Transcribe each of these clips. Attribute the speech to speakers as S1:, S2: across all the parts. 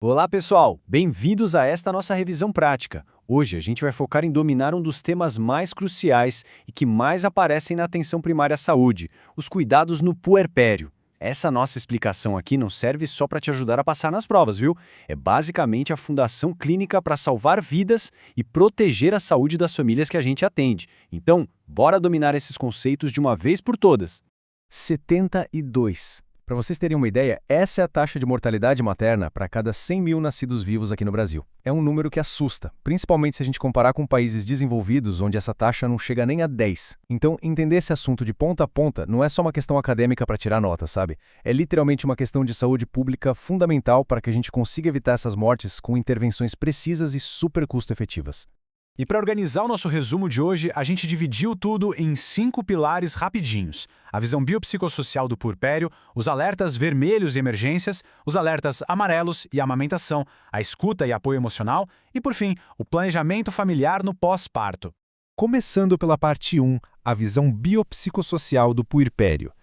S1: Olá, pessoal! Bem-vindos a esta nossa revisão prática. Hoje a gente vai focar em dominar um dos temas mais cruciais e que mais aparecem na atenção primária à saúde, os cuidados no puerpério. Essa nossa explicação aqui não serve só para te ajudar a passar nas provas, viu? É basicamente a fundação clínica para salvar vidas e proteger a saúde das famílias que a gente atende. Então, bora dominar esses conceitos de uma vez por todas.
S2: 72. Para vocês terem uma ideia, essa é a taxa de mortalidade materna para cada 100 mil nascidos vivos aqui no Brasil. É um número que assusta, principalmente se a gente comparar com países desenvolvidos onde essa taxa não chega nem a 10. Então, entender esse assunto de ponta a ponta não é só uma questão acadêmica para tirar nota, sabe? É literalmente uma questão de saúde pública fundamental para que a gente consiga evitar essas mortes com intervenções precisas e super custo-efetivas.
S3: E para organizar o nosso resumo de hoje, a gente dividiu tudo em 5 pilares rapidinhos. A visão biopsicossocial do puerpério, os alertas vermelhos e emergências, os alertas amarelos e amamentação, a escuta e apoio emocional e, por fim, o planejamento familiar no pós-parto.
S4: Começando pela parte 1, a visão biopsicossocial do puerpério.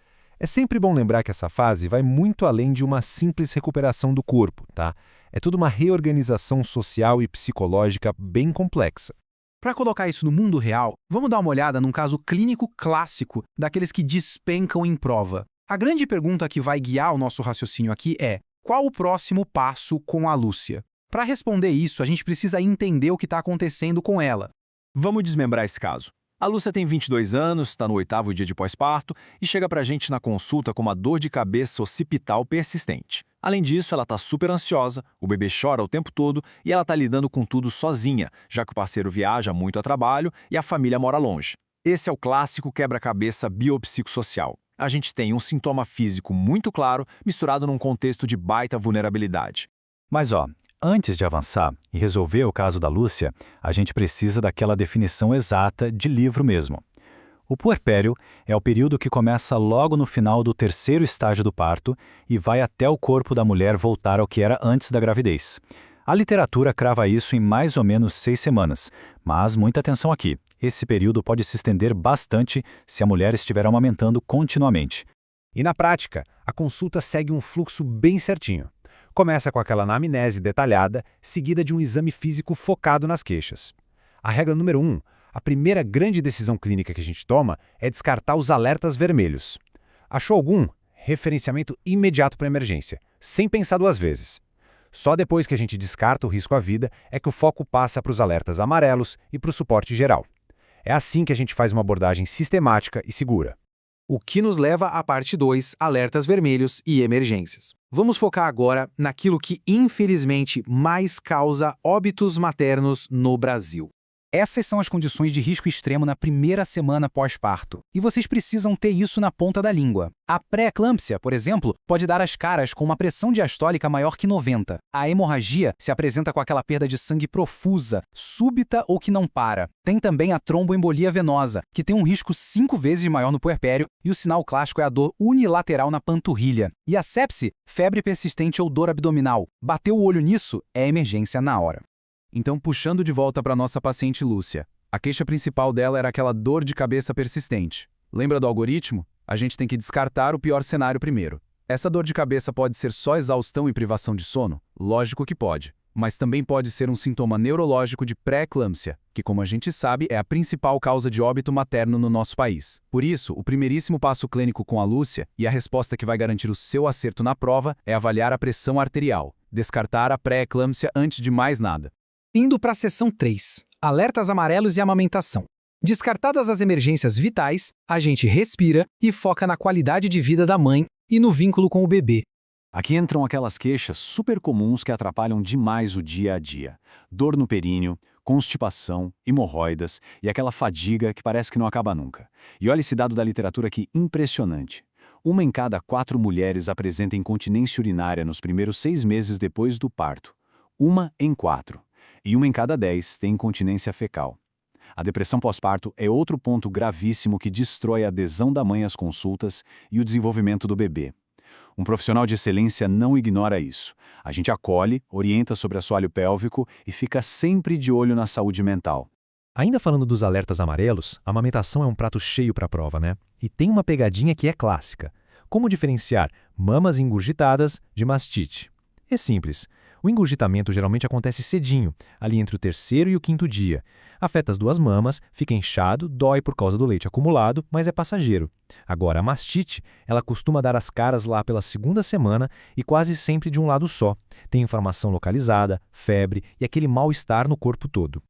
S4: É sempre bom lembrar que essa fase vai muito além de uma simples recuperação do corpo, tá? É tudo uma reorganização social e psicológica bem complexa.
S5: Para colocar isso no mundo real, vamos dar uma olhada num caso clínico clássico daqueles que despencam em prova. A grande pergunta que vai guiar o nosso raciocínio aqui é: qual o próximo passo com a Lúcia? Para responder isso, a gente precisa entender o que está acontecendo com ela.
S3: Vamos desmembrar esse caso. A Lúcia tem 22 anos, está no 8º dia de pós-parto e chega pra gente na consulta com uma dor de cabeça occipital persistente. Além disso, ela está super ansiosa, o bebê chora o tempo todo e ela está lidando com tudo sozinha, já que o parceiro viaja muito a trabalho e a família mora longe. Esse é o clássico quebra-cabeça biopsicossocial. A gente tem um sintoma físico muito claro misturado num contexto de baita vulnerabilidade.
S6: Mas antes de avançar e resolver o caso da Lúcia, a gente precisa daquela definição exata de livro mesmo. O puerpério é o período que começa logo no final do 3º estágio do parto e vai até o corpo da mulher voltar ao que era antes da gravidez. A literatura crava isso em mais ou menos 6 semanas, mas muita atenção aqui. Esse período pode se estender bastante se a mulher estiver amamentando continuamente.
S4: E na prática, a consulta segue um fluxo bem certinho. Começa com aquela anamnese detalhada, seguida de um exame físico focado nas queixas. A regra número 1, a primeira grande decisão clínica que a gente toma é descartar os alertas vermelhos. Achou algum? Referenciamento imediato para emergência, sem pensar duas vezes. Só depois que a gente descarta o risco à vida é que o foco passa para os alertas amarelos e para o suporte geral. É assim que a gente faz uma abordagem sistemática e segura.
S5: O que nos leva à parte 2, alertas vermelhos e emergências. Vamos focar agora naquilo que, infelizmente, mais causa óbitos maternos no Brasil. Essas são as condições de risco extremo na primeira semana pós-parto. E vocês precisam ter isso na ponta da língua. A pré-eclâmpsia, por exemplo, pode dar as caras com uma pressão diastólica maior que 90. A hemorragia se apresenta com aquela perda de sangue profusa, súbita ou que não para. Tem também a tromboembolia venosa, que tem um risco 5 vezes maior no puerpério, e o sinal clássico é a dor unilateral na panturrilha. E a sepse, febre persistente ou dor abdominal. Bateu o olho nisso, é emergência na hora. Então, puxando de volta para nossa paciente Lúcia, a queixa principal dela era aquela dor de cabeça persistente. Lembra do algoritmo? A gente tem que descartar o pior cenário primeiro. Essa dor de cabeça pode ser só exaustão e privação de sono? Lógico que pode. Mas também pode ser um sintoma neurológico de pré-eclâmpsia, que, como a gente sabe, é a principal causa de óbito materno no nosso país. Por isso, o primeiríssimo passo clínico com a Lúcia, e a resposta que vai garantir o seu acerto na prova, é avaliar a pressão arterial. Descartar a pré-eclâmpsia antes de mais nada.
S7: Indo para a seção 3, alertas amarelos e amamentação. Descartadas as emergências vitais, a gente respira e foca na qualidade de vida da mãe e no vínculo com o bebê.
S3: Aqui entram aquelas queixas super comuns que atrapalham demais o dia a dia. Dor no períneo, constipação, hemorroidas e aquela fadiga que parece que não acaba nunca. E olha esse dado da literatura aqui impressionante. 1 em cada 4 mulheres apresenta incontinência urinária nos primeiros 6 meses depois do parto. 1 em 4. E 1 em cada 10 tem incontinência fecal. A depressão pós-parto é outro ponto gravíssimo que destrói a adesão da mãe às consultas e o desenvolvimento do bebê. Um profissional de excelência não ignora isso. A gente acolhe, orienta sobre assoalho pélvico e fica sempre de olho na saúde mental.
S2: Ainda falando dos alertas amarelos, a amamentação é um prato cheio para a prova, né? E tem uma pegadinha que é clássica. Como diferenciar mamas engurgitadas de mastite? É simples.
S4: O engurgitamento geralmente acontece cedinho, ali entre o 3º e o 5º dia. Afeta as duas mamas, fica inchado, dói por causa do leite acumulado, mas é passageiro. Agora, a mastite, ela costuma dar as caras lá pela 2ª semana e quase sempre de um lado só. Tem inflamação localizada, febre e aquele mal-estar no corpo todo.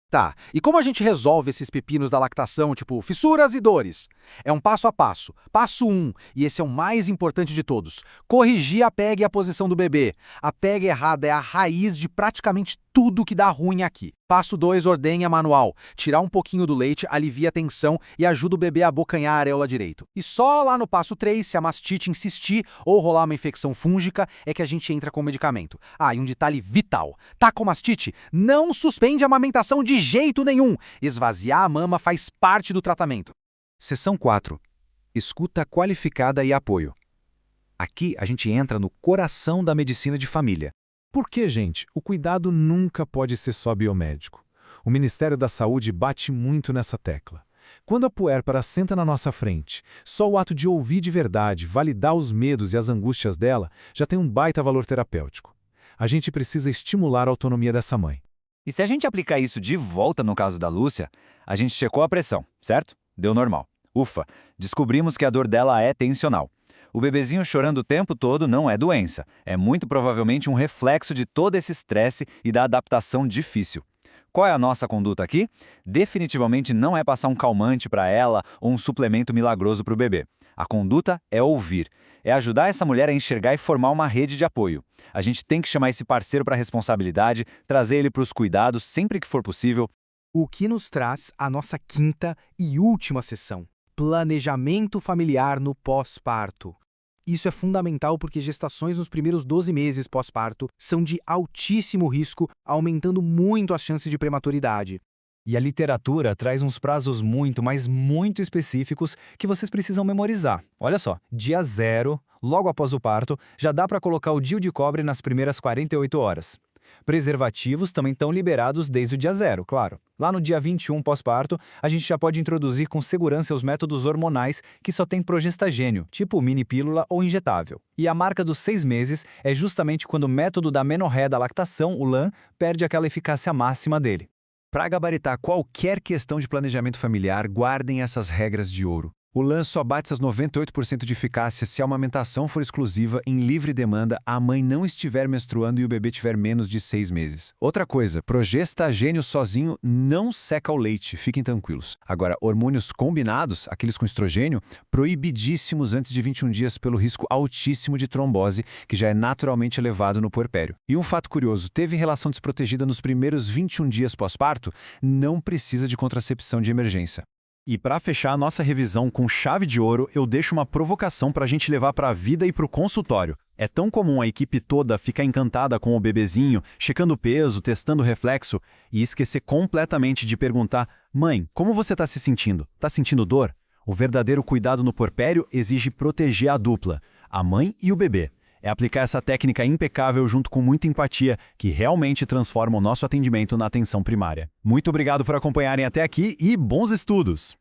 S5: Tá, e como a gente resolve esses pepinos da lactação, tipo fissuras e dores? É um passo a passo. Passo 1, e esse é o mais importante de todos: corrigir a pega e a posição do bebê. A pega errada é a raiz de praticamente tudo que dá ruim aqui. Passo 2, ordenha manual. Tirar um pouquinho do leite, alivia a tensão e ajuda o bebê a abocanhar a areola direito. E só lá no passo 3, se a mastite insistir ou rolar uma infecção fúngica, é que a gente entra com o medicamento. Ah, e um detalhe vital: tá com mastite? Não suspende a amamentação de jeito nenhum. Esvaziar a mama faz parte do tratamento.
S3: Seção 4. Escuta qualificada e apoio. Aqui a gente entra no coração da medicina de família.
S4: Porque, gente, o cuidado nunca pode ser só biomédico. O Ministério da Saúde bate muito nessa tecla. Quando a puérpera senta na nossa frente, só o ato de ouvir de verdade, validar os medos e as angústias dela, já tem um baita valor terapêutico. A gente precisa estimular a autonomia dessa mãe.
S3: E se a gente aplicar isso de volta no caso da Lúcia, a gente checou a pressão, certo? Deu normal. Ufa, descobrimos que a dor dela é tensional. O bebezinho chorando o tempo todo não é doença, é muito provavelmente um reflexo de todo esse estresse e da adaptação difícil. Qual é a nossa conduta aqui? Definitivamente não é passar um calmante para ela ou um suplemento milagroso para o bebê. A conduta é ouvir, é ajudar essa mulher a enxergar e formar uma rede de apoio. A gente tem que chamar esse parceiro para a responsabilidade, trazer ele para os cuidados sempre que for possível.
S7: O que nos traz a nossa 5ª e última sessão: planejamento familiar no pós-parto. Isso é fundamental porque gestações nos primeiros 12 meses pós-parto são de altíssimo risco, aumentando muito as chances de prematuridade.
S1: E a literatura traz uns prazos muito, mas muito específicos que vocês precisam memorizar. Olha só, dia 0, logo após o parto, já dá para colocar o DIU de cobre nas primeiras 48 horas. Preservativos também estão liberados desde o dia 0, claro. Lá no dia 21 pós-parto, a gente já pode introduzir com segurança os métodos hormonais que só tem progestagênio, tipo mini pílula ou injetável. E a marca dos 6 meses é justamente quando o método da menorreia da lactação, o LAN, perde aquela eficácia máxima dele.
S3: Para gabaritar qualquer questão de planejamento familiar, guardem essas regras de ouro. O LAN só bate essas 98% de eficácia se a amamentação for exclusiva em livre demanda, a mãe não estiver menstruando e o bebê tiver menos de 6 meses. Outra coisa, progestagênio sozinho não seca o leite, fiquem tranquilos. Agora, hormônios combinados, aqueles com estrogênio, proibidíssimos antes de 21 dias pelo risco altíssimo de trombose, que já é naturalmente elevado no puerpério. E um fato curioso, teve relação desprotegida nos primeiros 21 dias pós-parto, não precisa de contracepção de emergência.
S6: E para fechar a nossa revisão com chave de ouro, eu deixo uma provocação para a gente levar para a vida e para o consultório. É tão comum a equipe toda ficar encantada com o bebezinho, checando o peso, testando o reflexo, e esquecer completamente de perguntar: mãe, como você está se sentindo? Está sentindo dor? O verdadeiro cuidado no puerpério exige proteger a dupla, a mãe e o bebê. É aplicar essa técnica impecável junto com muita empatia que realmente transforma o nosso atendimento na atenção primária. Muito obrigado por acompanharem até aqui e bons estudos!